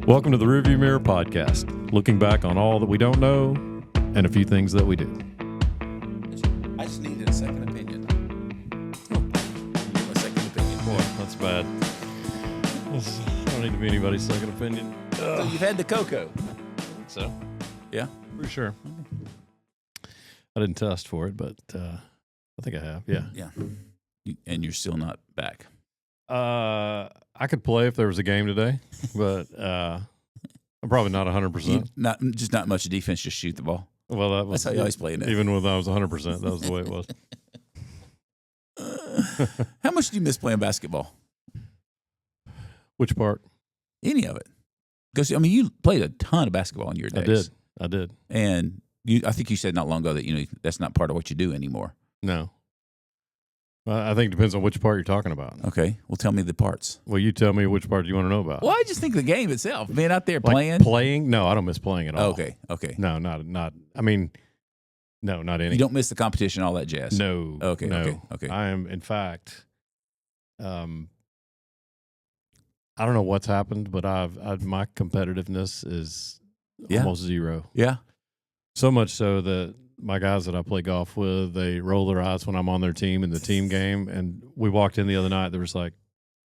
Welcome to the Rearview Mirror Podcast, looking back on all that we don't know and a few things that we do. I just needed a second opinion. A second opinion. Boy, that's bad. I don't need to be anybody's second opinion. So you've had the cocoa. I think so. Yeah? Pretty sure. I didn't test for it, but I think I have. Yeah. Yeah. And you're still not back. I could play if there was a game today, but I'm probably not 100%. Not much defense, just shoot the ball. Well, That's how you always play it. Even when I was 100%, that was the way it was. How much do you miss playing basketball? Which part? Any of it. Because, I mean, you played a ton of basketball in your days. I did. And I think you said not long ago that, that's not part of what you do anymore. No. I think it depends on which part you're talking about. Okay. Well, tell me the parts. Well, you tell me which part you want to know about. Well, I just think the game itself, being out there Like playing. Playing? No, I don't miss playing at all. Okay. No, not. I mean, no, not any. You don't miss the competition, all that jazz. No. Okay. No. Okay. I am, in fact, I don't know what's happened, but my competitiveness is almost zero. Yeah. So much so that my guys that I play golf with, they roll their eyes when I'm on their team in the team game. And we walked in the other night. There was like,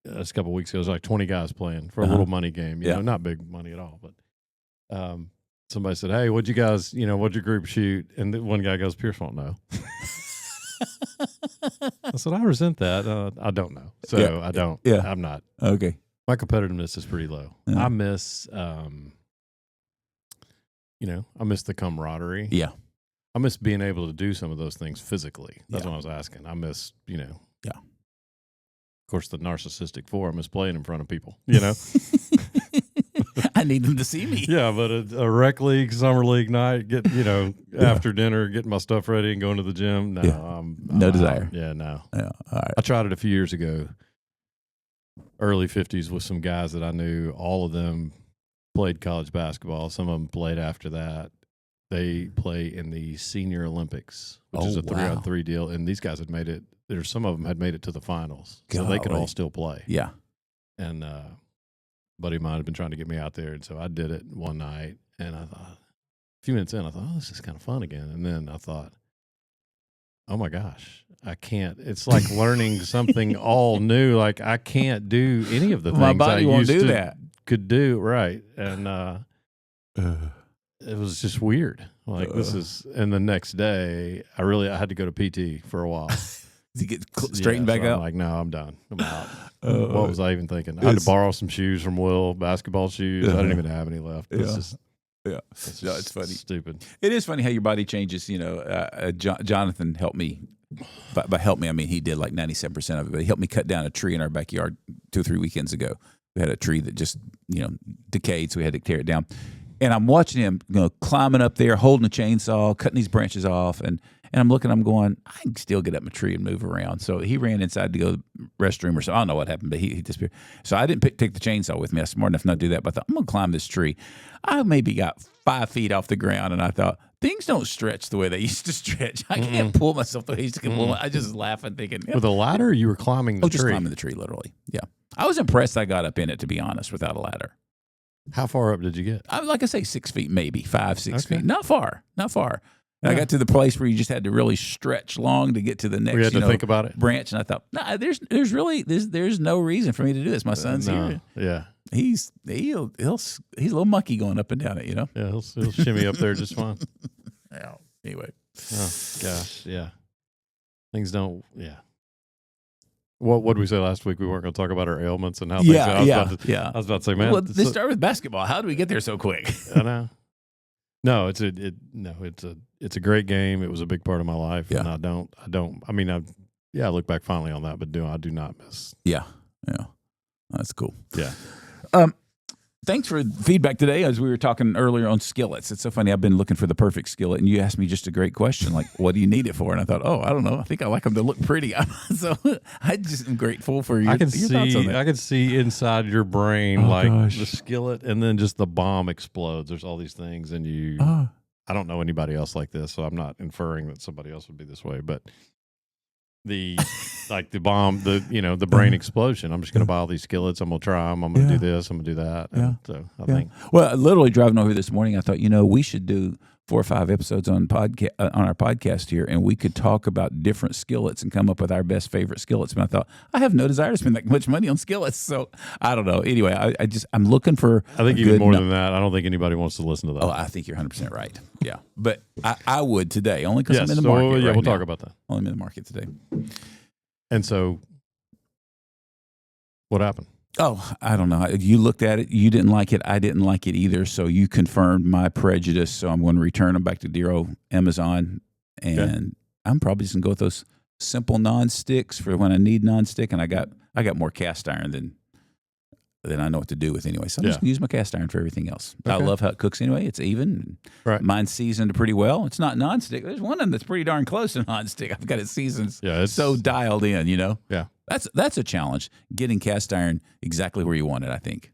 a couple of weeks ago, it was like 20 guys playing for a little money game. You know, not big money at all. But somebody said, "Hey, what'd you guys, what'd your group shoot?" And one guy goes, "Pierce won't know." I said, "I resent that. I don't know. So I don't. Yeah. I'm not. Okay. My competitiveness is pretty low. I miss, I miss the camaraderie. Yeah. I miss being able to do some of those things physically. That's what I was asking. I miss, Yeah. Of course, the narcissistic I miss playing in front of people, I need them to see me. Yeah, but a rec league, summer league night, after dinner, getting my stuff ready and going to the gym. No, no desire. Yeah, no. Yeah. All right. I tried it a few years ago, early 50s, with some guys that I knew. All of them played college basketball. Some of them played after that. They play in the Senior Olympics, which is a 3-on-3 deal. And these guys had made it. Some of them had made it to the finals. So they could all still play. Yeah. And a buddy of mine had been trying to get me out there. And so I did it one night. And I thought, a few minutes in, I thought, this is kind of fun again. And then I thought, oh my gosh, I can't. It's like learning something all new. Like I can't do any of the things my body won't do that. Could do. Right. And it was just weird. Like and the next day I had to go to PT for a while. Did you get straightened back out? I'm like, no, I'm done. I'm out. What was I even thinking? I had to borrow some shoes from Will, basketball shoes. I didn't even have any left. It's It's funny. Stupid. It is funny how your body changes. Jonathan helped me. By help me, I mean he did like 97% of it. But he helped me cut down a tree in our backyard 2 or 3 weekends ago. We had a tree that just decayed, so we had to tear it down. And I'm watching him, climbing up there, holding a chainsaw, cutting these branches off, and I'm looking. I'm going, I can still get up my tree and move around. So he ran inside to go to the restroom or so. I don't know what happened, but he disappeared. So I didn't take the chainsaw with me. I was smart enough not to do that. But I thought, I'm going to climb this tree. I maybe got 5 feet off the ground, and I thought, things don't stretch the way they used to stretch. I can't pull myself the way I used to pull. I just laughing, thinking. With a ladder, you were climbing the tree? Just climbing the tree, literally. Yeah. I was impressed I got up in it, to be honest, without a ladder. How far up did you get? Like I say, 6 feet, maybe 5, 6 feet. Not far. And I got to the place where you just had to really stretch long to get to the next. You had to think about it. Branch, and I thought, there's no reason for me to do this. My son's here. Yeah, he's a little mucky going up and down it. Yeah, he'll shimmy up there just fine. Yeah. Anyway. Oh gosh, yeah. Things don't. Yeah. What did we say last week? We weren't going to talk about our ailments and how things are. I was about to say, man. Well, let's start with basketball. How do we get there so quick? I know. No, it's a great game. It was a big part of my life, and I look back fondly on that, but I do not miss. Yeah, that's cool. Yeah. Thanks for feedback today. As we were talking earlier on skillets, it's so funny. I've been looking for the perfect skillet, and you asked me just a great question, like, "What do you need it for?" And I thought, I don't know. I think I like them to look pretty. So I just am grateful for your thoughts on that. I can see inside your brain the skillet, and then just the bomb explodes. There's all these things, and you. I don't know anybody else like this, so I'm not inferring that somebody else would be this way, but the like the bomb, the brain explosion. I'm just going to buy all these skillets. I'm going to try them. I'm going to do this. I'm going to do that. And so I think. Well, literally driving over this morning, I thought, we should do 4 or 5 episodes on our podcast here, and we could talk about different skillets and come up with our best favorite skillets. And I thought, I have no desire to spend that much money on skillets, so I don't know. Anyway, I'm looking for. I think even more than that. I don't think anybody wants to listen to that. Oh, I think you're 100% right. Yeah, but I would today only because I'm in the so, market. Yeah, right we'll now. talk about that. Only I'm in the market today. And so, what happened? Oh, I don't know. You looked at it. You didn't like it. I didn't like it either. So you confirmed my prejudice. So I'm going to return them back to dear old Amazon. And I'm probably just going to go with those simple non-sticks for when I need non-stick. And I got more cast iron than I know what to do with anyway. So I'm just going to use my cast iron for everything else. Okay. I love how it cooks anyway. It's even. Right. Mine's seasoned pretty well. It's not non-stick. There's one of them that's pretty darn close to non-stick. I've got it seasoned it's so dialed in, Yeah. That's a challenge, getting cast iron exactly where you want it, I think.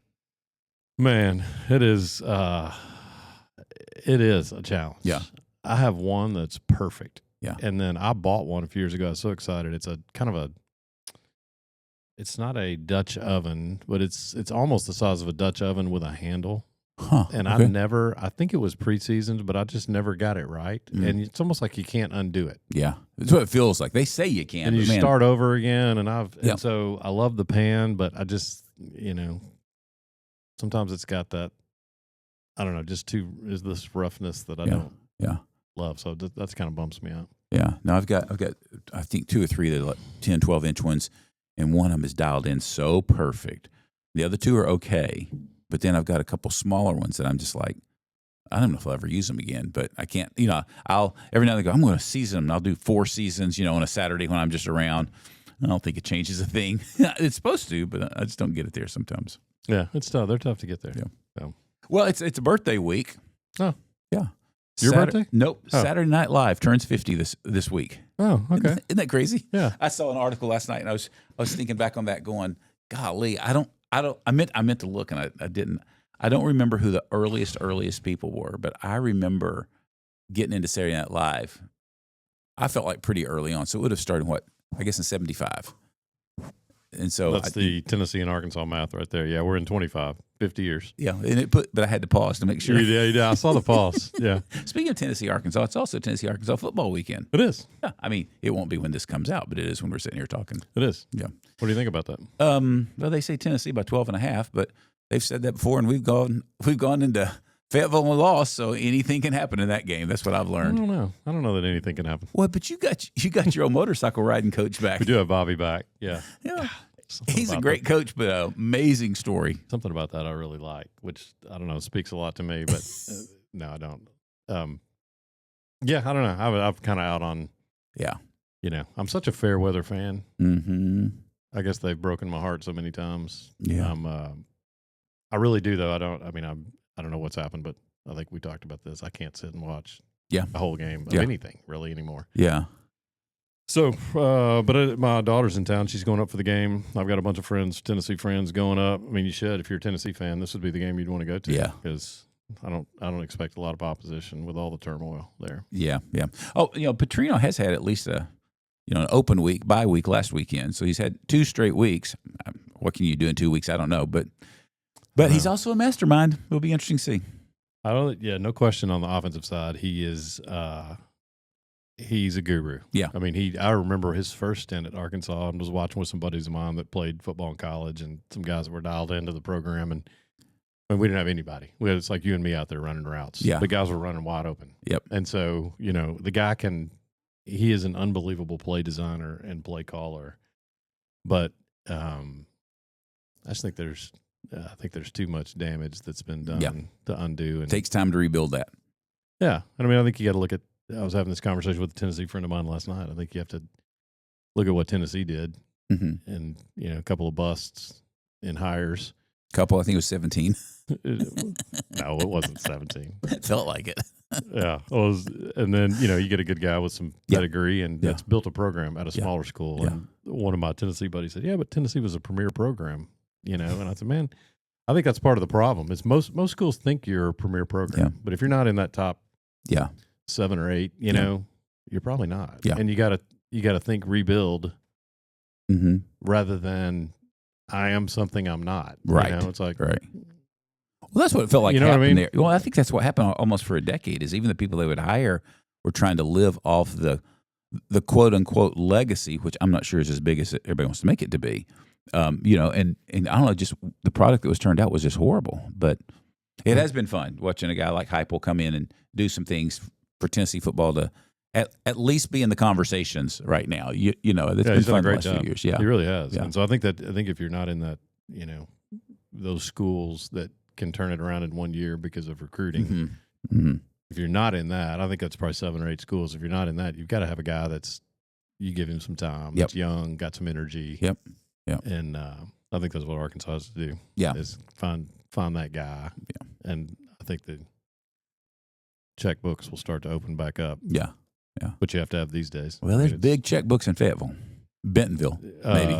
Man, it is a challenge. Yeah. I have one that's perfect. Yeah. And then I bought one a few years ago. I was so excited. It's a kind of it's not a Dutch oven, but it's almost the size of a Dutch oven with a handle. Huh, and okay. I think it was pre-seasoned, but I just never got it right. And it's almost like you can't undo it. Yeah. That's what it feels like. They say you can. And you start over again. And so I love the pan, but I just, sometimes it's got that, I don't know, is this roughness that I don't love. So that's kind of bumps me out. Yeah. Now I've got, I think 2 or 3 that are like 10, 12-inch ones, and one of them is dialed in so perfect. The other 2 are okay. But then I've got a couple smaller ones that I'm just like, I don't know if I'll ever use them again, but I can't, I'll every now and then go, I'm going to season them. And I'll do 4 seasons, on a Saturday when I'm just around. I don't think it changes a thing. It's supposed to, but I just don't get it there sometimes. Yeah, it's tough. They're tough to get there. Yeah. So. Well, it's a birthday week. Oh. Yeah. Your birthday? Nope. Oh. Saturday Night Live turns 50 this week. Oh, okay. Isn't that crazy? Yeah. I saw an article last night, and I was thinking back on that going, golly, I meant to look, and I didn't. I don't remember who the earliest people were, but I remember getting into Saturday Night Live. I felt like pretty early on, so it would have started I guess in 75. And so that's the Tennessee and Arkansas math right there. Yeah, we're in 50 years. Yeah, and but I had to pause to make sure. You did. I saw the pause. Yeah. Speaking of Tennessee, Arkansas, it's also Tennessee, Arkansas football weekend. It is. Yeah, I mean, it won't be when this comes out, but it is when we're sitting here talking. It is. Yeah. What do you think about that? Well, they say Tennessee by 12.5, but they've said that before, and we've gone into Fayetteville and lost, so anything can happen in that game. That's what I've learned. I don't know that anything can happen. Well, but you got your old motorcycle riding coach back. We do have Bobby back. Yeah. Yeah. He's a great coach, but an amazing story. Something about that I really like, which I don't know, speaks a lot to me, but no, I don't. Yeah, I don't know. I'm kind of out on. Yeah. I'm such a fair weather fan. Mm-hmm. I guess they've broken my heart so many times. Yeah. I really do though. I don't know what's happened, but I think we talked about this. I can't sit and watch the whole game of anything really anymore. Yeah. So, but my daughter's in town. She's going up for the game. I've got a bunch of friends, Tennessee friends, going up. I mean, you should if you're a Tennessee fan. This would be the game you'd want to go to. Yeah, because I don't expect a lot of opposition with all the turmoil there. Yeah, yeah. Oh, Petrino has had at least an open week, bye week last weekend. So he's had 2 straight weeks. What can you do in 2 weeks? I don't know, but he's also a mastermind. It'll be interesting to see. No question on the offensive side. He is. He's a guru. Yeah. I mean, I remember his first stint at Arkansas and was watching with some buddies of mine that played football in college and some guys that were dialed into the program. And we didn't have anybody. It's like you and me out there running routes. Yeah. The guys were running wide open. Yep. And so, the guy he is an unbelievable play designer and play caller. But I just think there's too much damage that's been done to undo. And it takes time to rebuild that. Yeah. And I mean, I think you got to look at, I was having this conversation with a Tennessee friend of mine last night. I think you have to look at what Tennessee did, and a couple of busts in hires. Couple, I think it was 17. No, it wasn't 17. It felt like it. Yeah, and then you get a good guy with some pedigree and that's built a program at a smaller school. Yeah. And one of my Tennessee buddies said, "Yeah, but Tennessee was a premier program." And I said, "Man, I think that's part of the problem. Is most schools think you're a premier program, but if you're not in that top 7 or 8, you're probably not. Yeah. And you got to you got to think rebuild Mm-hmm. rather than I am something I'm not. Right. You know, it's like, right. Well, that's what it felt like You know what I happened mean? there. Well, I think that's what happened almost for a decade. Is even the people they would hire were trying to live off the quote unquote legacy, which I'm not sure is as big as everybody wants to make it to be. You know, and I don't know, just the product that was turned out was just horrible. But it has been fun watching a guy like Heupel come in and do some things for Tennessee football to at least be in the conversations right now. You know, it's been he's done fun a the great last job. few years. Yeah, He really has. Yeah. And so I think if you're not in that, you know, those schools that can turn it around in 1 year because of recruiting. Mm-hmm. Mm-hmm. If you're not in that, I think that's probably 7 or 8 schools. If you're not in that, you've got to have a guy you give him some time, that's young, got some energy. Yep. And I think that's what Arkansas has to do. Yeah. Is find that guy. Yeah. And I think the checkbooks will start to open back up. Yeah. Which you have to have these days. Well, there's big checkbooks in Fayetteville, Bentonville, maybe.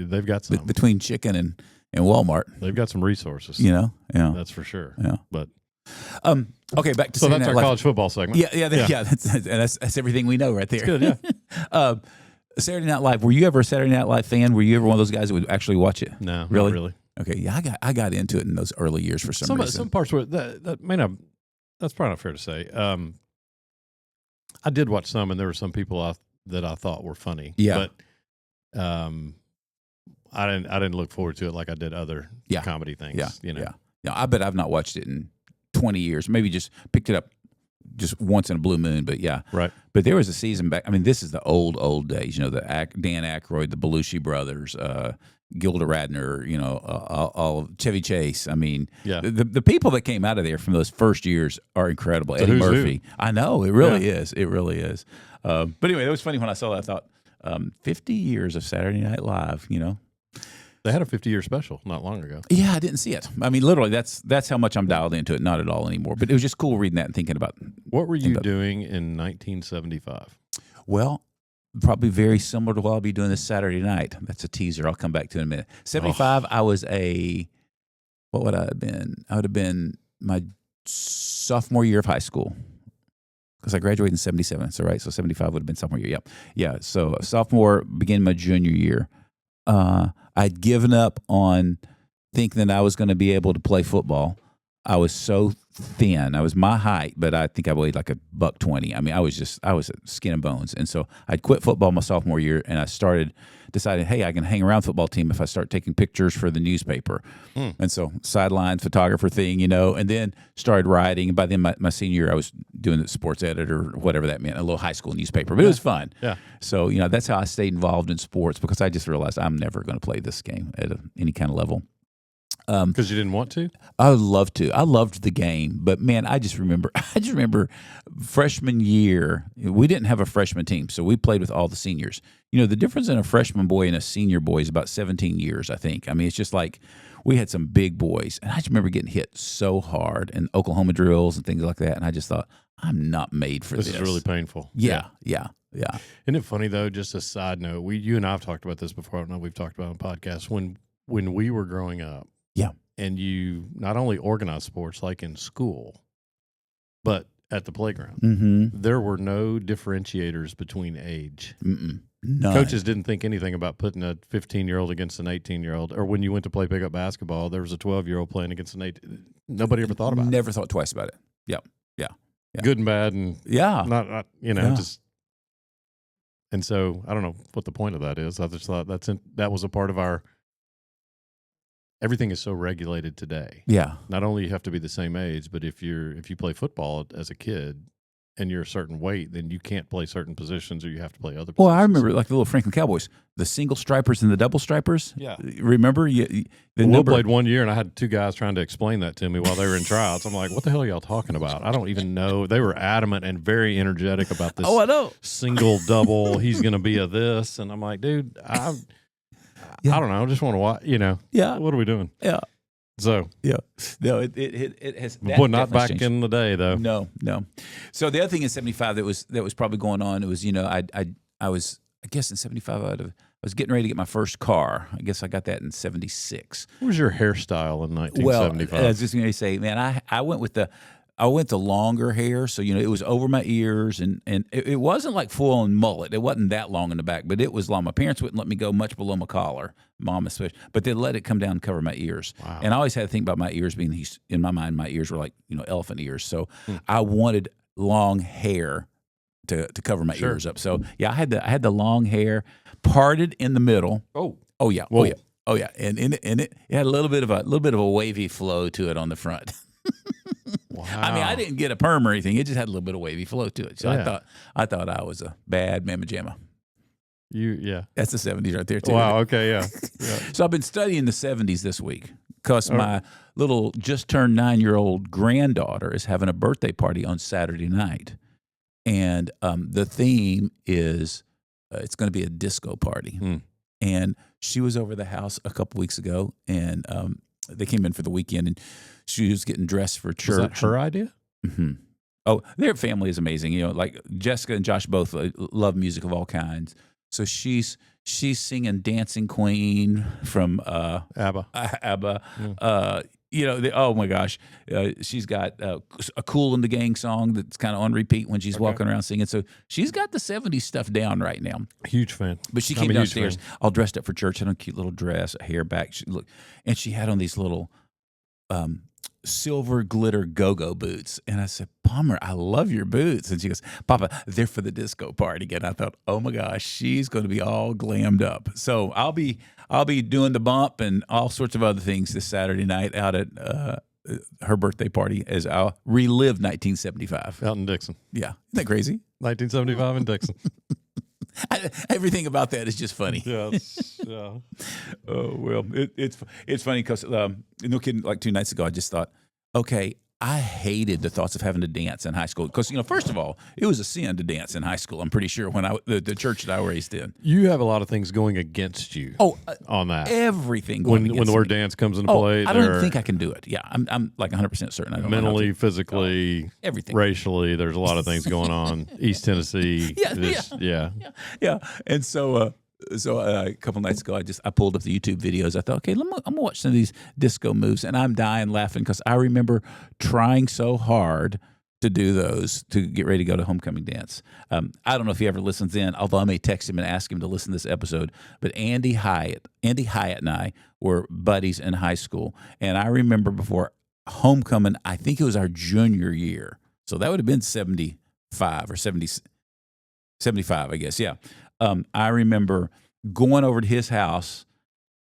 They've got some. Between Chicken and Walmart. They've got some resources. You know? Yeah. That's for sure. Yeah. But okay, back to so Saturday that's our Night Live. college football segment. Yeah. That's everything we know right there. It's good, yeah. Saturday Night Live. Were you ever a Saturday Night Live fan? Were you ever one of those guys that would actually watch it? No, really, not really. Okay, yeah, I got into it in those early years for some reason. Some parts were that may not. That's probably not fair to say. I did watch some, and there were some people that I thought were funny. Yeah, but I didn't look forward to it like I did other comedy things. Yeah, you know. Yeah. I bet I've not watched it in 20 years. Maybe just picked it up just once in a blue moon. But yeah, right. But there was a season back. I mean, this is the old days. You know, Dan Aykroyd, the Belushi brothers, Gilda Radner. You know, all of Chevy Chase. I mean, the people that came out of there from those first years are incredible. So Eddie who's Murphy. who? I know it really is. It really is. But anyway, it was funny when I saw that. I thought 50 years of Saturday Night Live. You know. They had a 50-year special not long ago. Yeah, I didn't see it. I mean, literally, that's how much I'm dialed into it. Not at all anymore. But it was just cool reading that and thinking about. What were you doing in 1975? Well, probably very similar to what I'll be doing this Saturday night. That's a teaser. I'll come back to in a minute. 75, I was what would I have been? I would have been my sophomore year of high school. Because I graduated in 77, so right? So 75 would have been sophomore year. Yep. Yeah, so sophomore, began my junior year. I'd given up on thinking that I was going to be able to play football. I was so thin. I was my height, but I think I weighed like $120. I mean, I was skin and bones. And so I'd quit football my sophomore year, and I decided, hey, I can hang around the football team if I start taking pictures for the newspaper. And so sideline photographer thing, you know, and then started writing. And by then, my senior year, I was doing the sports editor, whatever that meant, a little high school newspaper. But it was fun. Yeah. So, you know, that's how I stayed involved in sports, because I just realized I'm never going to play this game at any kind of level. Because you didn't want to? I would love to. I loved the game, but man, I just remember freshman year, we didn't have a freshman team, so we played with all the seniors. You know, the difference in a freshman boy and a senior boy is about 17 years, I think. I mean, it's just like we had some big boys, and I just remember getting hit so hard in Oklahoma drills and things like that, and I just thought, I'm not made for this. This is really painful. Yeah. Isn't it funny, though, just a side note, you and I have talked about this before. I don't know if we've talked about it on podcasts. When we were growing up, and you not only organized sports like in school, but at the playground, there were no differentiators between age. None. Coaches didn't think anything about putting a 15-year-old against an 18-year-old. Or when you went to play pickup basketball, there was a 12-year-old playing against an 18. Nobody ever thought about it. Never thought twice about it. Yeah. Good and bad, and not just. And so I don't know what the point of that is. I just thought that was a part of our. Everything is so regulated today. Yeah. Not only you have to be the same age, but if you play football as a kid and you're a certain weight, then you can't play certain positions, or you have to play other positions. Well, I remember like the little Franklin Cowboys, the single stripers and the double stripers. Yeah. Remember? Will played 1 year, and I had 2 guys trying to explain that to me while they were in tryouts. I'm like, what the hell are y'all talking about? I don't even know. They were adamant and very energetic about this. Oh, I know. Single, double, he's going to be a this. And I'm like, dude, I don't know. I just want to watch, Yeah. What are we doing? Yeah. So. Yeah. No, it has. But not back changed. in the day, though. No. So the other thing in 75 that was probably going on, it was, I guess in 75, I was getting ready to get my first car. I guess I got that in 76. What was your hairstyle in 1975? Well, I was just going to say, man, I went with the I went to longer hair, so it was over my ears, and it wasn't like full on mullet. It wasn't that long in the back, but it was long. My parents wouldn't let me go much below my collar, mom especially, but they let it come down and cover my ears. Wow. And I always had to think about my ears being in my mind, my ears were like elephant ears, so I wanted long hair to cover my ears up. So yeah, I had the long hair parted in the middle. Oh yeah. Whoa. Oh yeah, and it had a little bit of a wavy flow to it on the front. Wow. I mean, I didn't get a perm or anything. It just had a little bit of wavy flow to it. So Yeah. I thought I was a bad mamma jamma. Yeah. That's the 70s right there too. Wow. Okay. Yeah. So I've been studying the 70s this week because my little just turned 9-year-old granddaughter is having a birthday party on Saturday night, and the theme is it's going to be a disco party. And she was over the house a couple weeks ago, and they came in for the weekend, and she was getting dressed for church. Was that her idea? Mm-hmm. Oh, their family is amazing. Like Jessica and Josh both love music of all kinds. So she's singing "Dancing Queen" from ABBA. ABBA. Yeah. Oh my gosh, she's got a "Cool in the Gang" song that's kind of on repeat when she's walking around singing. So she's got the 70s stuff down right now. Huge fan. But she came downstairs all dressed up for church, had a cute little dress, a hair back. And she had on these little silver glitter go-go boots. And I said, Palmer, I love your boots. And she goes, Papa, they're for the disco party. And I thought, oh my gosh, she's going to be all glammed up. So I'll be doing the bump and all sorts of other things this Saturday night out at her birthday party as I'll relive 1975. Out in Dixon. Yeah. Isn't that crazy? 1975 in Dixon. Everything about that is just funny. Yeah. Yeah. Oh well, it's funny because no kidding. Like 2 nights ago, I just thought, okay, I hated the thoughts of having to dance in high school because first of all, it was a sin to dance in high school. I'm pretty sure when the church that I was raised in. You have a lot of things going against you. On that. Everything When going the word dance comes into play, I don't think I can do it. Yeah, I'm like 100% certain. I don't mentally, physically, everything, racially. There's a lot of things going on. East Tennessee. Yeah. And so a couple nights ago, I pulled up the YouTube videos. I thought, okay, I'm gonna watch some of these disco moves, and I'm dying laughing because I remember trying so hard to do those to get ready to go to homecoming dance. I don't know if he ever listens in, although I may text him and ask him to listen to this episode. But Andy Hyatt and I were buddies in high school, and I remember before homecoming, I think it was our junior year, so that would have been 75 or 70. 75, I guess. Yeah. I remember going over to his house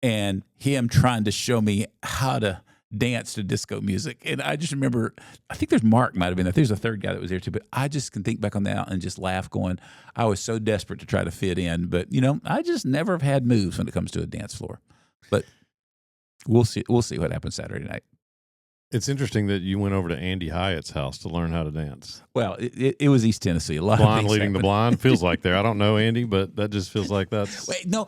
and him trying to show me how to dance to disco music. And I just remember, I think there's Mark might have been there. There's a third guy that was there too, but I just can think back on that and just laugh going, I was so desperate to try to fit in, but I just never have had moves when it comes to a dance floor. But we'll see what happens Saturday night. It's interesting that you went over to Andy Hyatt's house to learn how to dance. Well, it was East Tennessee. A lot blind of things leading happened. the blind feels like there. I don't know Andy, but that just feels like that's. Wait, no,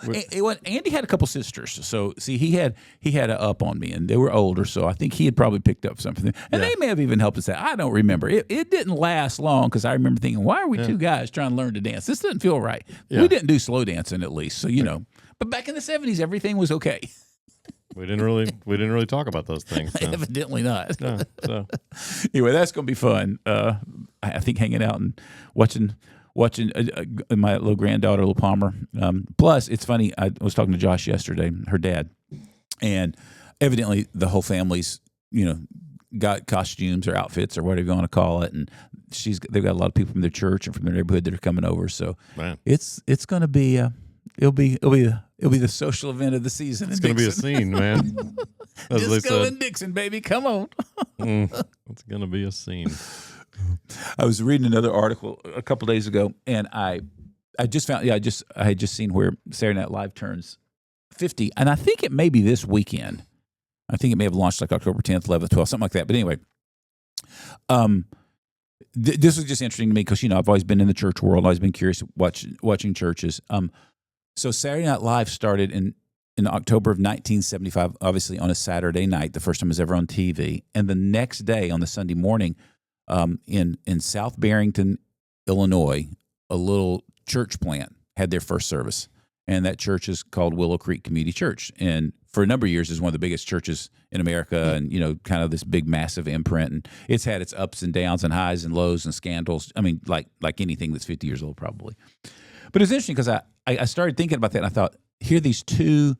Andy had a couple sisters. So see, he had a up on me, and they were older. So I think he had probably picked up something, and they may have even helped us out. I don't remember. It didn't last long because I remember thinking, why are we two guys trying to learn to dance? This doesn't feel right. Yeah. We didn't do slow dancing at least, so But back in the 70s, everything was okay. We didn't really talk about those things. So. Evidently not. No, so. Anyway, that's going to be fun. I think hanging out and watching my little granddaughter, little Palmer. Plus, it's funny. I was talking to Josh yesterday, her dad, and evidently the whole family's got costumes or outfits or whatever you want to call it, and they've got a lot of people from their church and from their neighborhood that are coming over. So it's going to be. It'll be the social event of the season. It's going to be a scene, man. Disco in Dixon, baby, come on. It's going to be a scene. I was reading another article a couple days ago, and I just found I had just seen where Saturday Night Live turns 50, and I think it may be this weekend. I think it may have launched like October 10th, 11th, 12th, something like that. But anyway, this was just interesting to me because I've always been in the church world. I've always been curious watching churches. So Saturday Night Live started in October of 1975, obviously on a Saturday night, the first time it was ever on TV. And the next day, on the Sunday morning, in South Barrington, Illinois, a little church plant had their first service. And that church is called Willow Creek Community Church. And for a number of years is one of the biggest churches in America, and kind of this big massive imprint, and it's had its ups and downs and highs and lows and scandals. I mean, like anything that's 50 years old probably. But it's interesting because I started thinking about that, and I thought, here are these two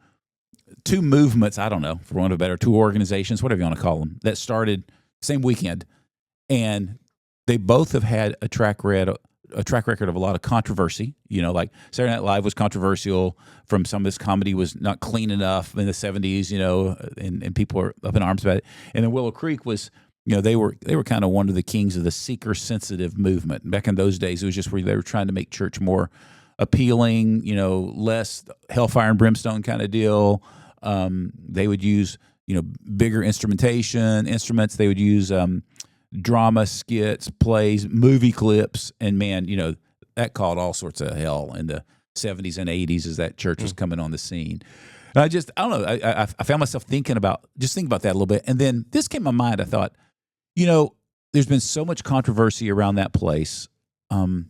movements, I don't know, for want of a better, two organizations, whatever you want to call them, that started same weekend, and they both have had a track record of a lot of controversy. Like Saturday Night Live was controversial from some of this comedy was not clean enough in the 70s, and people were up in arms about it. And then Willow Creek was, they were kind of one of the kings of the seeker-sensitive movement. Back in those days, it was just where they were trying to make church more appealing, less hellfire and brimstone kind of deal. They would use, bigger instruments. They would use drama skits, plays, movie clips, and man, that caused all sorts of hell in the 70s and 80s as that church was coming on the scene. And I don't know. I found myself thinking about that a little bit, and then this came to my mind. I thought, there's been so much controversy around that place, and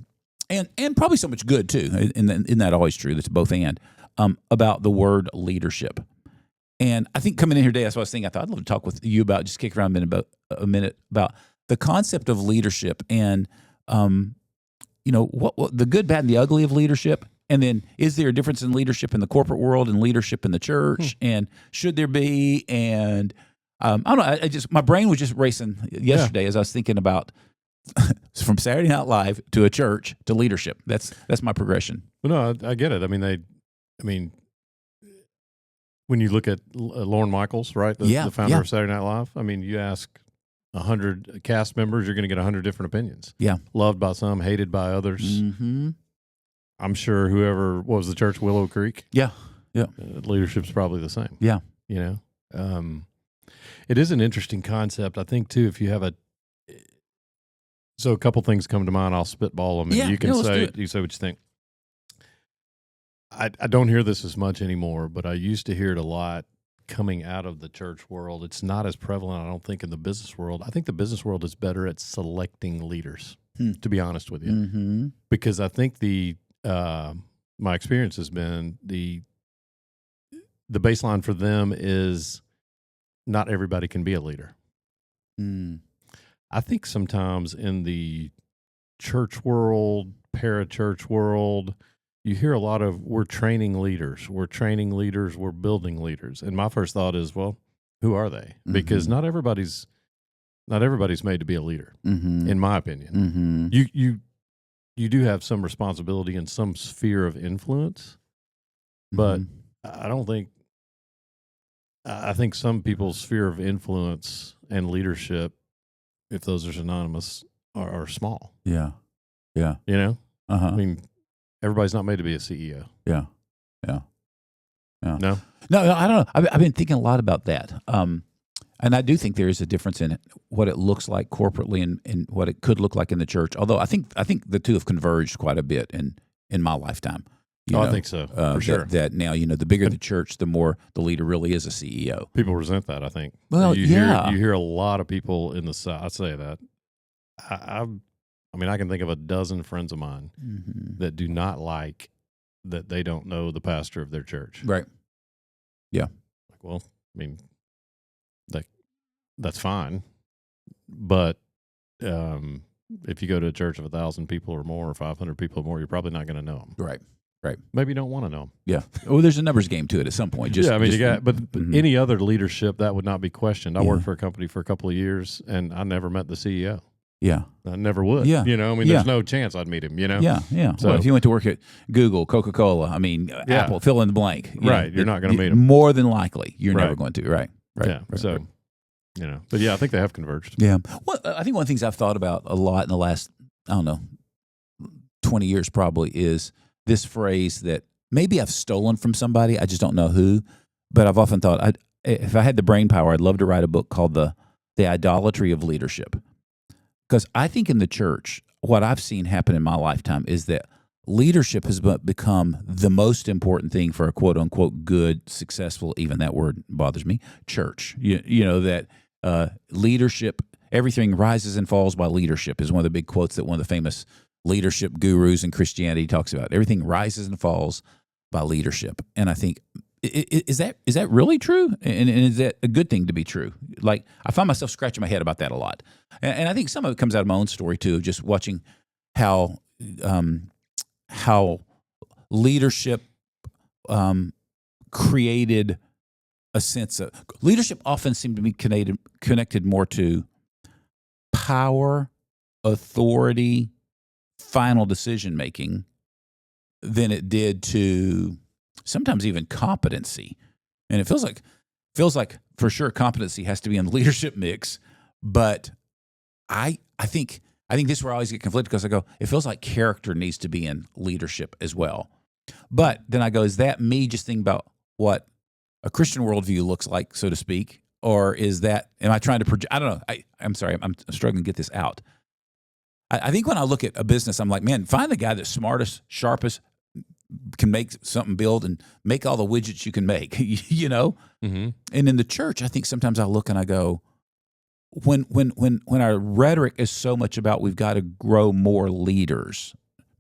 probably so much good too. Isn't that always true? That's both and about the word leadership. And I think coming in here today, that's what I was thinking. I thought I'd love to talk with you about, just kick around a minute about the concept of leadership and, what the good, bad, and the ugly of leadership. And then, is there a difference in leadership in the corporate world and leadership in the church? And should there be? And I don't know. My brain was just racing yesterday as I was thinking about from Saturday Night Live to a church to leadership. That's my progression. Well, no, I get it. I mean, when you look at Lorne Michaels, right, the founder of Saturday Night Live, I mean, you ask 100 cast members, you're going to get 100 different opinions. Yeah, loved by some, hated by others. Mm-hmm. I'm sure what was the church, Willow Creek? Yeah. Leadership's probably the same. Yeah, it is an interesting concept. I think too, if you have a couple things come to mind. I'll spitball them, and you can say what you think. I don't hear this as much anymore, but I used to hear it a lot coming out of the church world. It's not as prevalent, I don't think, in the business world. I think the business world is better at selecting leaders, to be honest with you, because I think my experience has been the baseline for them is not everybody can be a leader. I think sometimes in the church world, parachurch world, you hear a lot of, we're training leaders, we're building leaders. And my first thought is, well, who are they? Because not everybody's made to be a leader, in my opinion. You do have some responsibility in some sphere of influence, but I think some people's sphere of influence and leadership, if those are synonymous, are small. Yeah. I mean, everybody's not made to be a CEO. Yeah. No, I don't know. I've been thinking a lot about that. And I do think there is a difference in what it looks like corporately and what it could look like in the church. Although I think the two have converged quite a bit in my lifetime. I think so, for sure. That now, the bigger the church, the more the leader really is a CEO. People resent that, I think. Well, you hear a lot of people in the South. I say that. I can think of a dozen friends of mine that do not like that they don't know the pastor of their church. Right. Yeah. Well, that's fine. But if you go to a church of 1,000 people or more or 500 people or more, you're probably not going to know them. Right. Maybe you don't want to know them. Yeah. Well, there's a numbers game to it at some point. But any other leadership, that would not be questioned. I worked for a company for a couple of years, and I never met the CEO. Yeah. I never would. Yeah. There's no chance I'd meet him, Yeah. So if you went to work at Google, Coca-Cola, Apple, fill in the blank. You're not going to meet him. More than likely, you're never going to. Right. Yeah. But I think they have converged. Yeah. Well, I think one of the things I've thought about a lot in the last, 20 years probably is this phrase that maybe I've stolen from somebody. I just don't know who. But I've often thought, if I had the brain power, I'd love to write a book called The Idolatry of Leadership. Because I think in the church, what I've seen happen in my lifetime is that leadership has become the most important thing for a quote-unquote good, successful, even that word bothers me, church. That leadership, everything rises and falls by leadership is one of the big quotes that one of the famous leadership gurus in Christianity talks about. Everything rises and falls by leadership. And I think Is that really true? And is that a good thing to be true? Like, I find myself scratching my head about that a lot. And I think some of it comes out of my own story too, just watching how leadership created a sense of leadership often seemed to be connected more to power, authority, final decision making than it did to sometimes even competency. And it feels like for sure competency has to be in the leadership mix. But I think this is where I always get conflicted, because I go, it feels like character needs to be in leadership as well. But then I go, is that me just thinking about what a Christian worldview looks like, so to speak? Or is that, am I trying to project? I don't know. I'm sorry. I'm struggling to get this out. I think when I look at a business, I'm like, man, find the guy that's smartest, sharpest, can make something, build and make all the widgets you can make, you know? Mm-hmm. And in the church, I think sometimes I look and I go, when our rhetoric is so much about we've got to grow more leaders,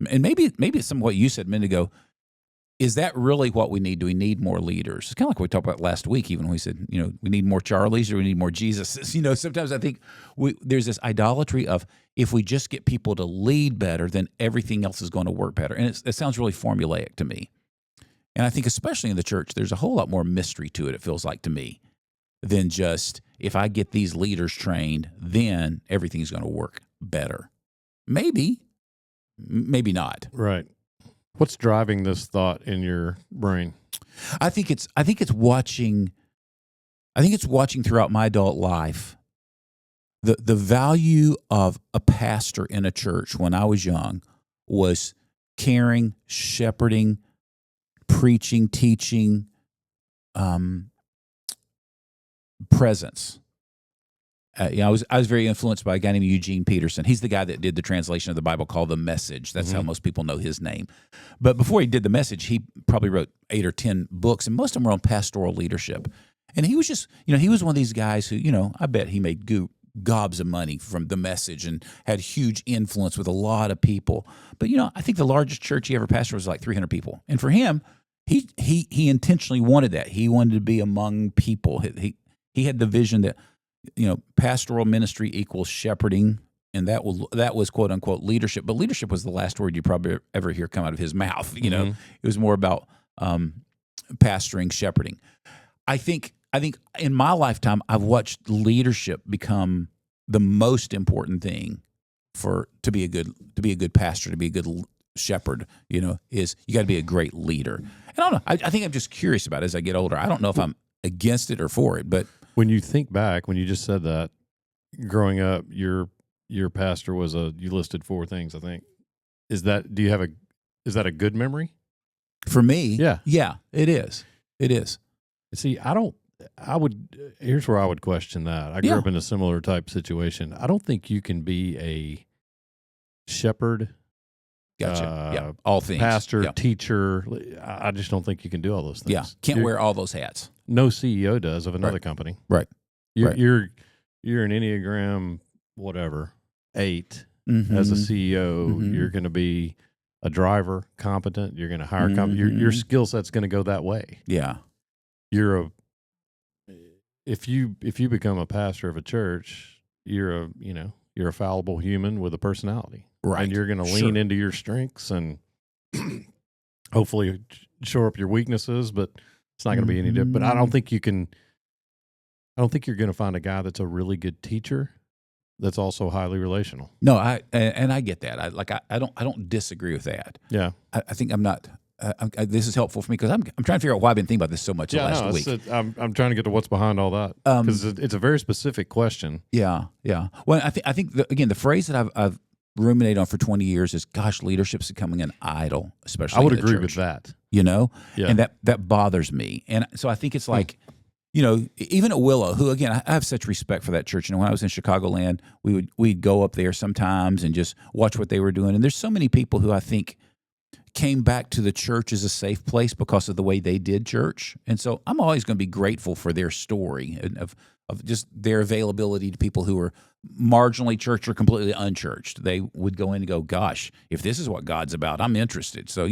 and maybe it's some of what you said a minute ago, is that really what we need? Do we need more leaders? It's kind of like we talked about last week, even when we said, you know, we need more Charlies or we need more Jesuses. You know, sometimes I think there's this idolatry of, if we just get people to lead better, then everything else is going to work better. And it sounds really formulaic to me. And I think especially in the church, there's a whole lot more mystery to it, it feels like to me, than just, if I get these leaders trained, then everything's going to work better. Maybe not. Right. What's driving this thought in your brain? I think it's watching throughout my adult life the value of a pastor in a church when I was young was caring, shepherding, preaching, teaching, presence. I was very influenced by a guy named Eugene Peterson. He's the guy that did the translation of the Bible called The Message. That's how most people know his name. But before he did The Message, he probably wrote 8 or 10 books, and most of them were on pastoral leadership. And he was just, he was one of these guys who, I bet he made gobs of money from The Message and had huge influence with a lot of people. But, I think the largest church he ever pastored was like 300 people. And for him, he intentionally wanted that. He wanted to be among people. He had the vision that, pastoral ministry equals shepherding, and that was quote unquote leadership. But leadership was the last word you probably ever hear come out of his mouth. It was more about pastoring, shepherding. I think in my lifetime, I've watched leadership become the most important thing to be a good pastor, to be a good shepherd. Is you got to be a great leader. And I don't know. I think I'm just curious about it as I get older. I don't know if I'm against it or for it, but. When you think back, when you just said that, growing up, your pastor was you listed 4 things, I think. Is that a good memory? For me? Yeah. Yeah, it is. It is. See, here's where I would question that. I grew up in a similar type situation. I don't think you can be a shepherd. Gotcha. All things. Pastor, teacher. I just don't think you can do all those things. Yeah. Can't wear all those hats. No CEO does of another company. Right. You're an Enneagram, 8 as a CEO. You're going to be a driver, competent. You're going to hire your skill set's going to go that way. Yeah. If you become a pastor of a church, you're a fallible human with a personality. Right. And you're going to lean into your strengths and hopefully shore up your weaknesses, but it's not going to be any different. But I don't think you're going to find a guy that's a really good teacher that's also highly relational. No, I get that. I don't disagree with that. Yeah. I think I'm not. This is helpful for me because I'm trying to figure out why I've been thinking about this so much last week. I'm trying to get to what's behind all that because it's a very specific question. Yeah. Well, I think again the phrase that I've ruminated on for 20 years is, gosh, leadership's becoming an idol, especially. I would in the agree church, with that. And that bothers me. And so I think it's like, even at Willow, who again I have such respect for that church. When I was in Chicagoland, we'd go up there sometimes and just watch what they were doing. And there's so many people who I think came back to the church as a safe place because of the way they did church. And so I'm always going to be grateful for their story of just their availability to people who are marginally church or completely unchurched. They would go in and go, gosh, if this is what God's about, I'm interested. So,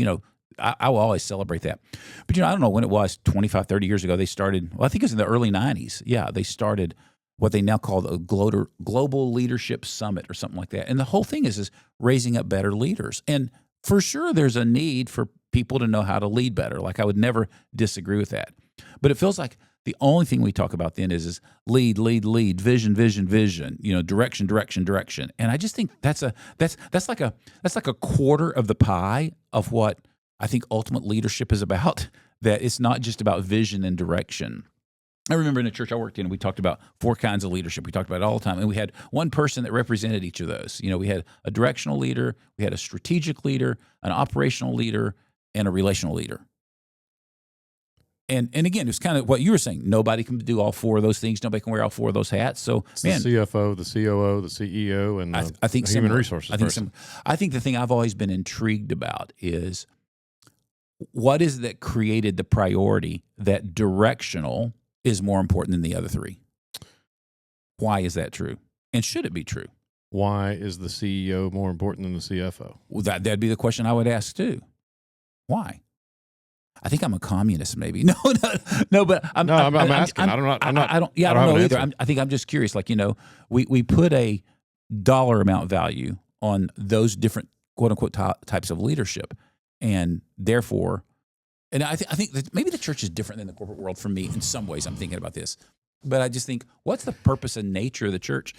I will always celebrate that. But, I don't know when it was, 25, 30 years ago, they started, well, I think it was in the early 90s. Yeah, they started what they now call the Global Leadership Summit or something like that. And the whole thing is raising up better leaders. And for sure, there's a need for people to know how to lead better. Like, I would never disagree with that. But it feels like the only thing we talk about then is lead, vision, direction. And I just think that's like a quarter of the pie of what I think ultimate leadership is about. That it's not just about vision and direction. I remember in a church I worked in, we talked about 4 kinds of leadership. We talked about it all the time. And we had one person that represented each of those. We had a directional leader, we had a strategic leader, an operational leader, and a relational leader. And again, it's kind of what you were saying. Nobody can do all 4 of those things. Nobody can wear all 4 of those hats. So, it's the CFO, the COO, the CEO, and I think human resources person. I think the thing I've always been intrigued about is what is that created the priority that directional is more important than the other 3. Why is that true? And should it be true? Why is the CEO more important than the CFO? Well, that'd be the question I would ask too. Why? I think I'm a communist, maybe. No, but I'm asking. I don't know either. I think I'm just curious. Like, we put a dollar amount value on those different quote unquote types of leadership, and therefore. And I think that maybe the church is different than the corporate world for me in some ways. I'm thinking about this. But I just think, what's the purpose and nature of the church?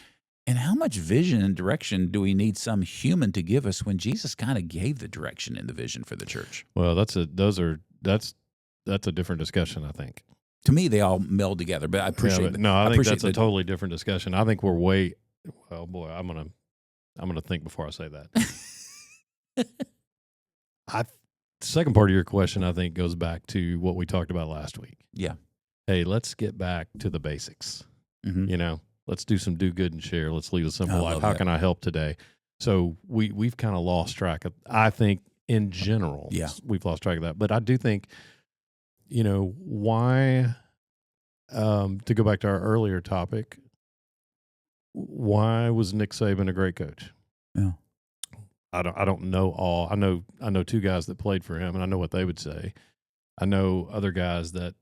And how much vision and direction do we need some human to give us when Jesus kind of gave the direction and the vision for the church? Well, that's a different discussion, I think. To me, they all meld together, but I appreciate it. No, I think that's a totally different discussion. I think we're well, boy, I'm gonna think before I say that. The second part of your question, I think, goes back to what we talked about last week. Yeah. Hey, let's get back to the basics. Mm-hmm. Let's do some do good and share. Let's lead a simple life. How can I help today? So we've kind of lost track of, I think, in general, we've lost track of that. But I do think, why, to go back to our earlier topic, why was Nick Saban a great coach? Yeah. I don't know all. I know 2 guys that played for him, and I know what they would say. I know other guys that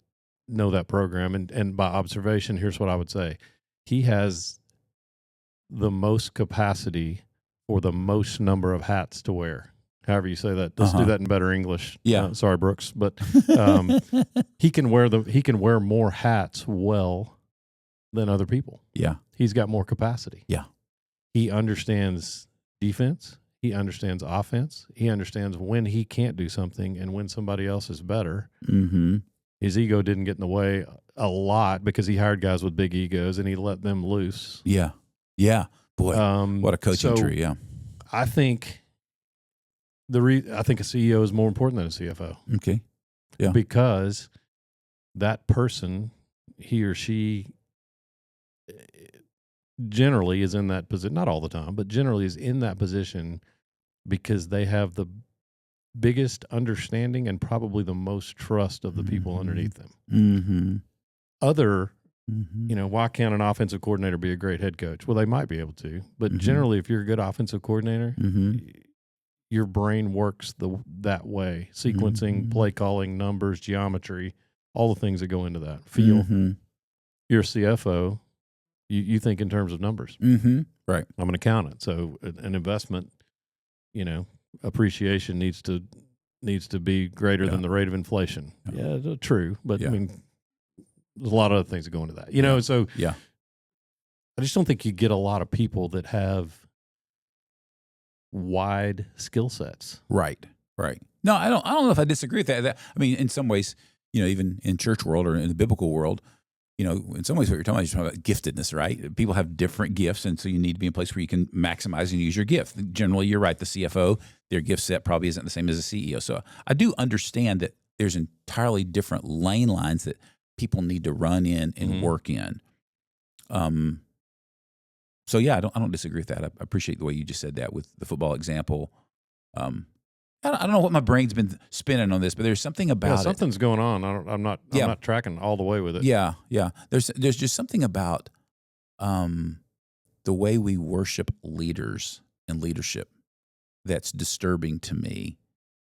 know that program, and by observation, here's what I would say. He has the most capacity for the most number of hats to wear. However you say that. Let's do that in better English. Yeah. Sorry, Brooks, but he can wear more hats well than other people. Yeah. He's got more capacity. Yeah. He understands defense. He understands offense. He understands when he can't do something and when somebody else is better. Mm-hmm. His ego didn't get in the way a lot because he hired guys with big egos and he let them loose. Yeah. Yeah. Boy, what a coaching tree. Yeah. I think I think a CEO is more important than a CFO. Okay. Yeah. Because that person, he or she, generally is in that position, not all the time, but generally is in that position because they have the biggest understanding and probably the most trust of the people underneath them. Mm-hmm. Why can't an offensive coordinator be a great head coach? Well, they might be able to, but generally, if you're a good offensive coordinator, your brain works that way. Sequencing, play calling, numbers, geometry, all the things that go into that. Feel. You're a CFO. You think in terms of numbers. Right. I'm an accountant. So an investment, appreciation needs to be greater than the rate of inflation. Yeah, true. But I mean, there's a lot of other things that go into that. So I just don't think you get a lot of people that have wide skill sets. Right. No, I don't know if I disagree with that. I mean, in some ways, even in church world or in the biblical world, in some ways what you're talking about giftedness, right? People have different gifts, and so you need to be in a place where you can maximize and use your gift. Generally, you're right. The CFO, their gift set probably isn't the same as a CEO. So I do understand that there's entirely different lane lines that people need to run in and work in. So yeah, I don't disagree with that. I appreciate the way you just said that with the football example. I don't know what my brain's been spinning on this, but there's something about something's going on. I'm not tracking all the way with it. Yeah. There's just something about the way we worship leaders and leadership that's disturbing to me.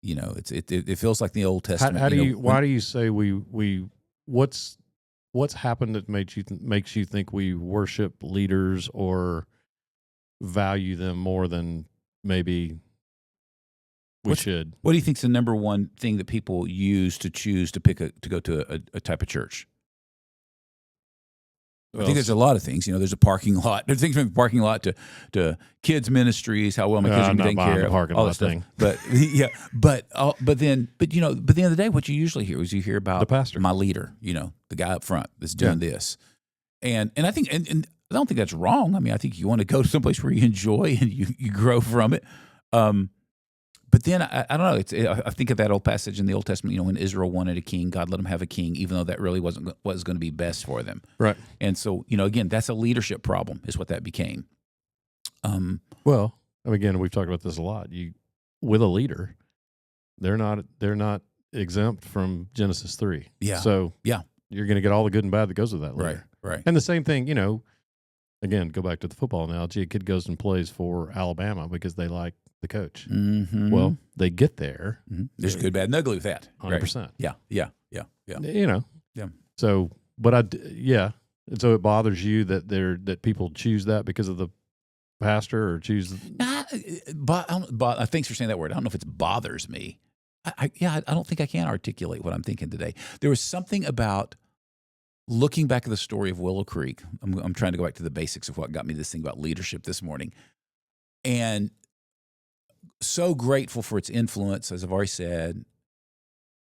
It feels like the Old Testament. How do you? Why do you say we? What's happened that makes you think we worship leaders or value them more than maybe we should? What do you think's the number one thing that people use to choose to go to a type of church? I think there's a lot of things. There's a parking lot. There's things from parking lot to kids ministries. How well my kids are taken care of. Parking lot thing. But yeah, but at the end of the day, what you usually hear is you hear about the pastor, my leader. The guy up front that's doing this, and I think and I don't think that's wrong. I mean, I think you want to go to someplace where you enjoy and you grow from it. But then I don't know. I think of that old passage in the Old Testament. When Israel wanted a king, God let them have a king, even though that really wasn't what was going to be best for them. Right. And so, again, that's a leadership problem, is what that became. Well, again, we've talked about this a lot. With a leader, they're not exempt from Genesis 3. Yeah. So yeah, you're going to get all the good and bad that goes with that leader. Right. And the same thing, again, go back to the football analogy. A kid goes and plays for Alabama because they like the coach. Mm-hmm. Well, they get there. Mm-hmm. There's good, bad, and ugly with that. 100%. Right. Yeah. Yeah. Yeah. So, but and so it bothers you that people choose that because of the pastor or choose. Thanks for saying that word. I don't know if it bothers me. I don't think I can articulate what I'm thinking today. There was something about looking back at the story of Willow Creek. I'm trying to go back to the basics of what got me this thing about leadership this morning, and so grateful for its influence, as I've already said.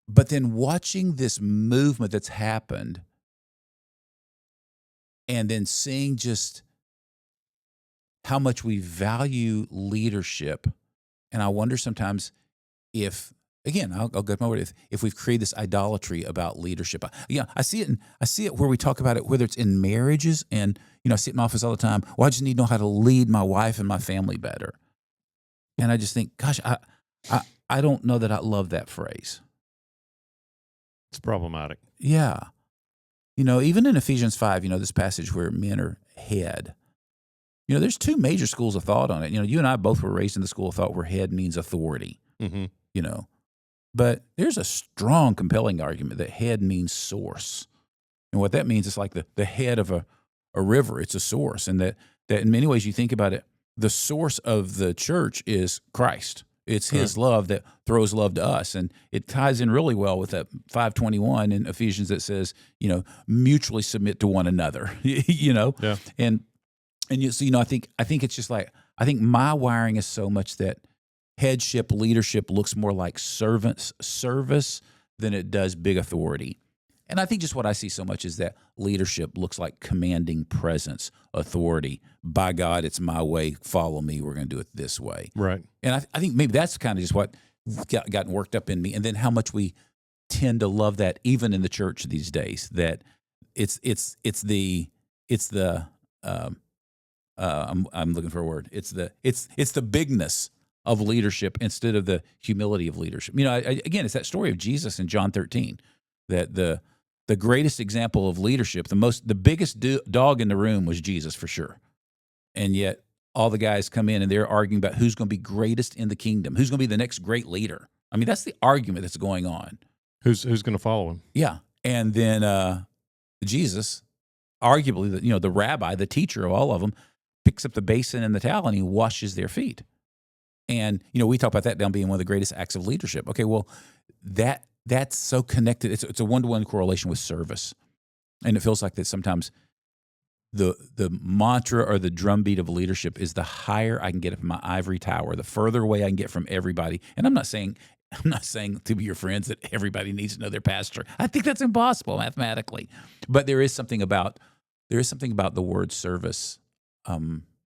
But then watching this movement that's happened, and then seeing just how much we value leadership, and I wonder sometimes if, again, I'll go my word, if we've created this idolatry about leadership. I see it where we talk about it, whether it's in marriages, and I sit in my office all the time. Well, I just need to know how to lead my wife and my family better. And I just think, gosh, I don't know that I love that phrase. It's problematic. Yeah. Even in Ephesians 5, this passage where men are head, there's two major schools of thought on it. You and I both were raised in the school of thought where head means authority, mm-hmm. But there's a strong, compelling argument that head means source. And what that means is like the head of a river. It's a source. And that in many ways you think about it, the source of the church is Christ. It's his love that throws love to us. And it ties in really well with that 5:21 in Ephesians that says, mutually submit to one another, Yeah. And I think it's just like, I think my wiring is so much that headship, leadership looks more like service than it does big authority. And I think just what I see so much is that leadership looks like commanding presence, authority. By God, it's my way. Follow me. We're going to do it this way. Right. And I think maybe that's kind of just what gotten worked up in me. And then how much we tend to love that even in the church these days. That it's the I'm looking for a word. It's the bigness of leadership instead of the humility of leadership. Again, it's that story of Jesus in John 13, that the greatest example of leadership, the biggest dog in the room was Jesus for sure. And yet all the guys come in and they're arguing about who's going to be greatest in the kingdom, who's going to be the next great leader. I mean, that's the argument that's going on. Who's going to follow him? Yeah. And then Jesus, arguably, the rabbi, the teacher of all of them, picks up the basin and the towel and he washes their feet. And, we talk about that down being one of the greatest acts of leadership. Okay, well, that's so connected. It's a one-to-one correlation with service. And it feels like that sometimes the mantra or the drumbeat of leadership is the higher I can get up in my ivory tower, the further away I can get from everybody. And I'm not saying to be your friends that everybody needs to know their pastor. I think that's impossible mathematically. But there is something about the word service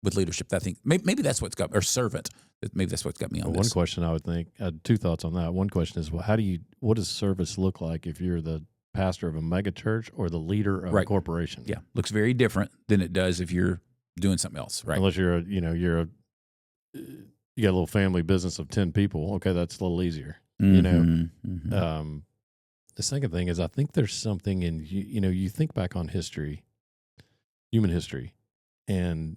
with leadership that I think maybe that's what's got, or servant. Maybe that's what's got me on this. One question I would think, I had two thoughts on that. One question is, what does service look like if you're the pastor of a mega church or the leader of a corporation? Yeah, looks very different than it does if you're doing something else, right? Unless you got a little family business of 10 people. Okay, that's a little easier. Mm-hmm. The second thing is, I think there's something in you think back on history, human history, and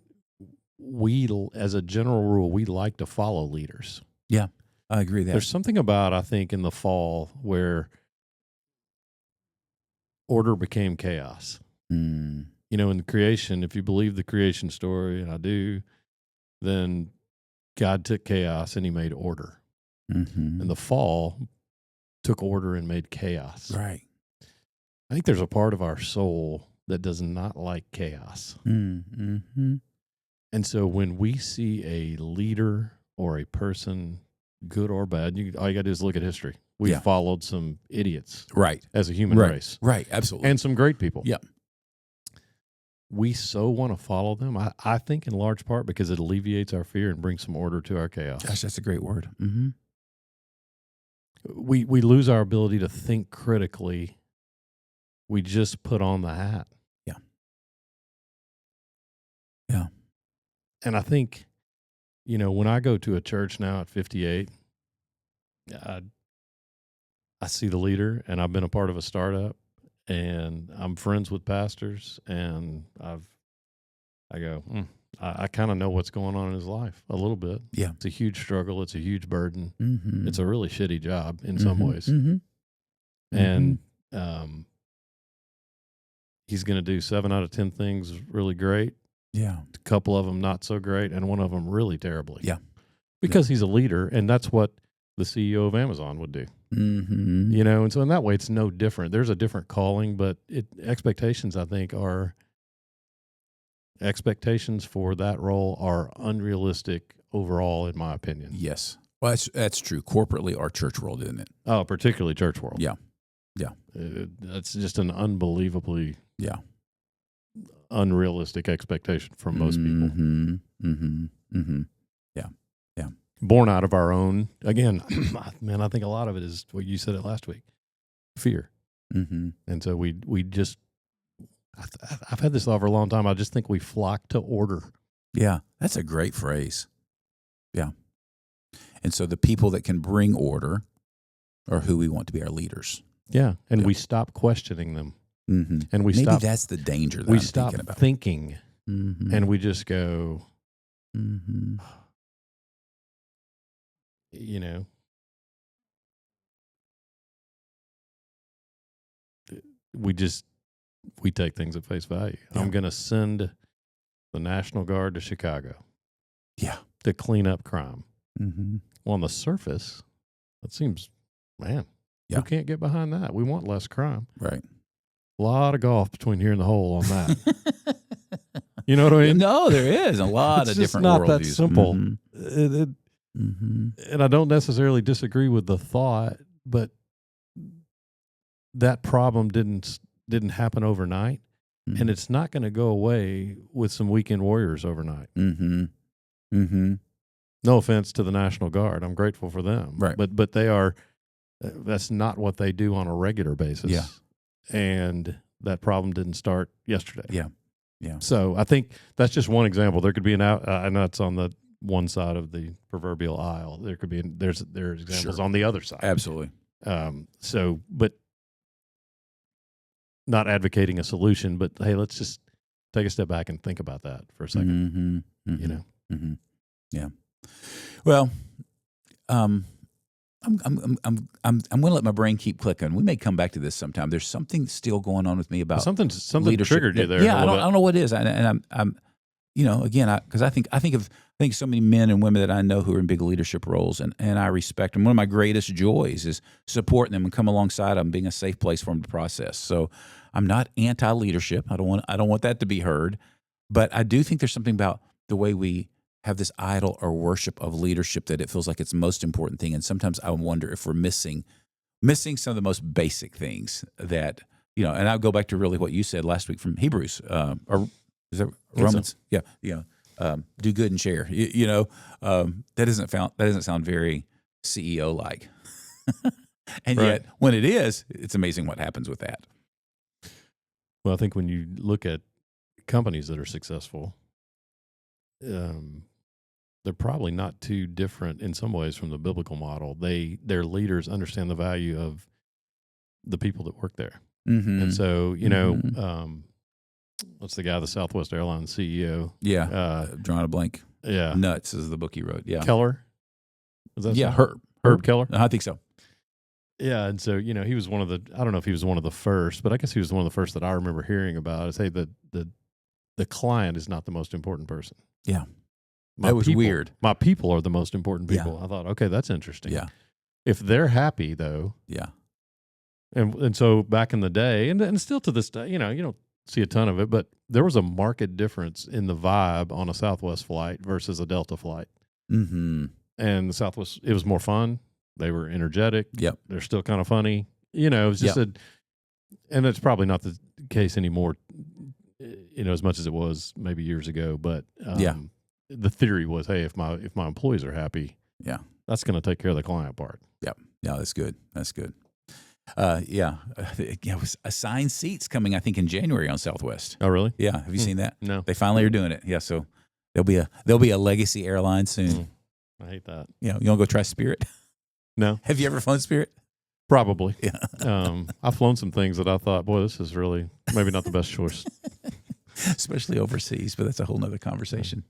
we, as a general rule, we like to follow leaders. Yeah. I agree with that. There's something about, I think, in the fall where order became chaos. Mm. You know, in the creation, if you believe the creation story, and I do, then God took chaos and he made order. Mm-hmm. And the fall took order and made chaos. Right. I think there's a part of our soul that does not like chaos. Mm-hmm. And so when we see a leader or a person, good or bad, all you got to do is look at history. We Yeah. followed some idiots Right. as a human Right. race. Right. Absolutely. And some great people. Yeah. We so want to follow them, I think in large part because it alleviates our fear and brings some order to our chaos. Gosh, that's a great word. Mm-hmm. We lose our ability to think critically. We just put on the hat. Yeah. Yeah. And I think, you know, when I go to a church now at 58, I see the leader, and I've been a part of a startup, and I'm friends with pastors, and I go, I kind of know what's going on in his life a little bit. Yeah. It's a huge struggle. It's a huge burden. Mm-hmm. It's a really shitty job in some ways. Mm-hmm. And he's going to do 7 out of 10 things really great. Yeah. A couple of them not so great, and one of them really terribly. Yeah. Because he's a leader, and that's what the CEO of Amazon would do. Mm-hmm. You know, and so in that way, it's no different. There's a different calling, but expectations, I think, expectations for that role are unrealistic overall, in my opinion. Yes. Well, that's true. Corporately, our church world, isn't it? Oh, particularly church world. Yeah. Yeah. That's just an unbelievably unrealistic expectation from most people. Mm-hmm. Mm-hmm. Mm-hmm. Yeah. Yeah. Born out of our own, again, man, I think a lot of it is what you said it last week, fear. Mm-hmm. And so we just, I've had this thought for a long time. I just think we flock to order. Yeah. That's a great phrase. Yeah. And so the people that can bring order are who we want to be our leaders. Yeah. And we stop questioning them. Mm-hmm. And maybe that's the danger that I'm stop thinking about. Thinking, mm-hmm. and we just go, mm-hmm. you know, we take things at face value. Yeah. I'm going to send the National Guard to Chicago. Yeah. To clean up crime. Mm-hmm. Well, on the surface, that seems, man, who can't get behind that? We want less crime. Right. A lot of golf between here and the hole on that. You know what I mean? No, there is a lot of different worldviews. It's not that simple. Mm-hmm. Mm-hmm. And I don't necessarily disagree with the thought, but that problem didn't happen overnight, Mm-hmm. and it's not going to go away with some weekend warriors overnight. Mm-hmm. Mm-hmm. No offense to the National Guard. I'm grateful for them. Right. But they are, that's not what they do on a regular basis. Yeah. And that problem didn't start yesterday. Yeah. Yeah. So I think that's just one example. There could be I know it's on the one side of the proverbial aisle. There could be, there's examples on the other side. Absolutely. But not advocating a solution, but hey, let's just take a step back and think about that for a second. Mm-hmm. Mm-hmm. You know? Mm-hmm. Yeah. Well, I'm going to let my brain keep clicking. We may come back to this sometime. There's something still going on with me about something leadership. triggered you there. Yeah, I don't know what it is. And I'm you know, again, because I think of so many men and women that I know who are in big leadership roles, and I respect them. One of my greatest joys is supporting them and come alongside them, being a safe place for them to process. So I'm not anti-leadership. I don't want that to be heard, but I do think there's something about the way we have this idol or worship of leadership that it feels like it's the most important thing. And sometimes I wonder if we're missing some of the most basic things that, you know, and I'll go back to really what you said last week from Hebrews, or is that Romans? So. Yeah. Do good and share. You know, that doesn't sound very CEO like. And yet when it is, it's amazing what happens with that. Well, I think when you look at companies that are successful, they're probably not too different in some ways from the biblical model. Their leaders understand the value of the people that work there. Mm-hmm. And so, you know, what's the guy, the Southwest Airlines CEO? Yeah. Drawing a blank. Yeah. Nuts is the book he wrote. Yeah. Keller? Yeah. Herb Keller. I think so. Yeah, and so he was one of the. I don't know if he was one of the first, but I guess he was one of the first that I remember hearing about. I say that the client is not the most important person. Yeah, that was weird. My people are the most important people. Yeah. I thought, okay, that's interesting. Yeah, if they're happy though. Yeah, and so back in the day, and still to this day, you don't see a ton of it, but there was a marked difference in the vibe on a Southwest flight versus a Delta flight. Mm-hmm. And the Southwest, it was more fun. They were energetic. Yep. They're still kind of funny. It was just and it's probably not the case anymore, as much as it was maybe years ago. But the theory was, hey, if my employees are happy, that's going to take care of the client part. Yep. Yeah, that's good. That's good. It was assigned seats coming, I think, in January on Southwest. Oh, really? Yeah. Have you seen that? No. They finally are doing it. Yeah. So there'll be a legacy airline soon. I hate that. You want to go try Spirit? No. Have you ever flown Spirit? Probably. Yeah. I've flown some things that I thought, boy, this is really maybe not the best choice. Especially overseas, but that's a whole nother conversation.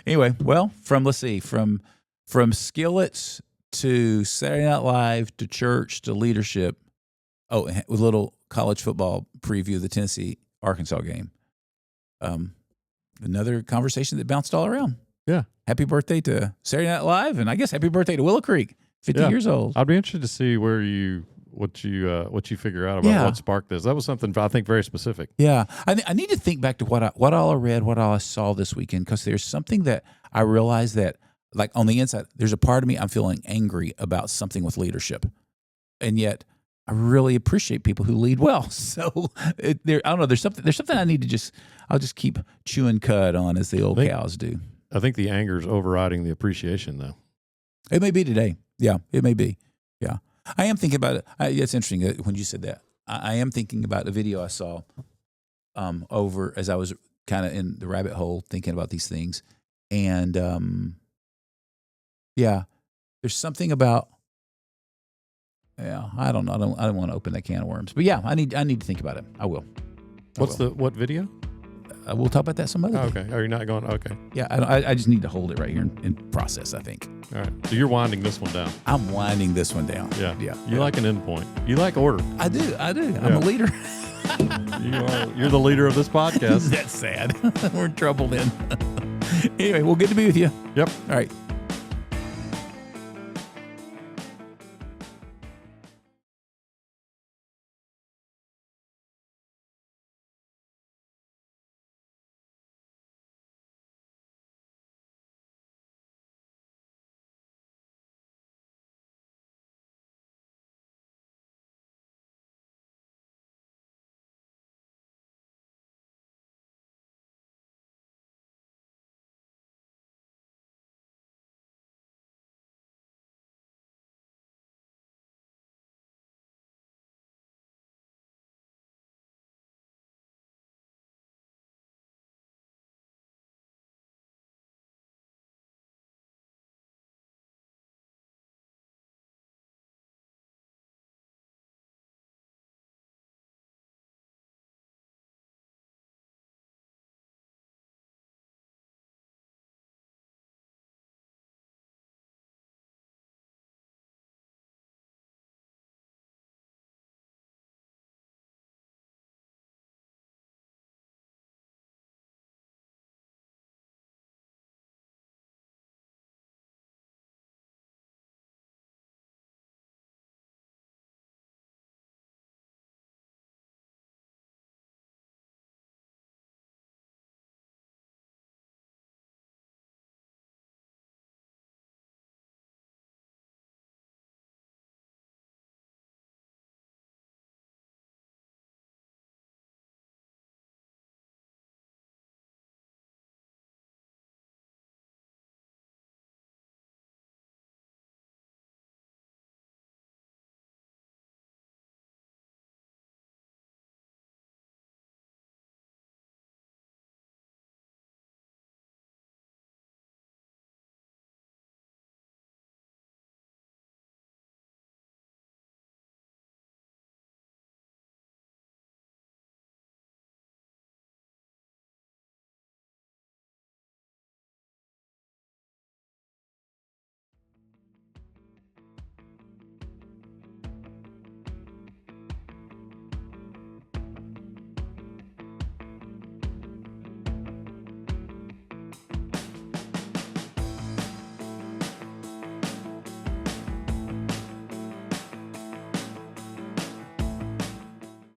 Anyway, well, from skillets to Saturday Night Live to church to leadership. Oh, with a little college football preview of the Tennessee-Arkansas game. Another conversation that bounced all around. Yeah. Happy birthday to Saturday Night Live, and I guess happy birthday to Willow Creek, 50 years old. I'd be interested to see what you figure out about what sparked this. That was something I think very specific. Yeah, I need to think back to what all I read, what all I saw this weekend, because there's something that I realized that, like on the inside, there's a part of me I'm feeling angry about something with leadership, and yet I really appreciate people who lead well. So I don't know. There's something I need to I'll just keep chewing cud on, as the old cows do. I think the anger is overriding the appreciation, though. It may be today. Yeah, it may be. Yeah. I am thinking about it. It's interesting when you said that. I am thinking about a video I saw over as I was kind of in the rabbit hole thinking about these things. And there's something about, I don't know. I don't want to open that can of worms. But I need to think about it. I will. What video? We'll talk about that some other day. Okay. Are you not going? Okay. Yeah, I just need to hold it right here and process, I think. All right. So you're winding this one down. I'm winding this one down. Yeah. You like an end point. You like order. I do. I'm a leader. You're the leader of this podcast. That's sad. We're in trouble then. Anyway, well, good to be with you. Yep. All right.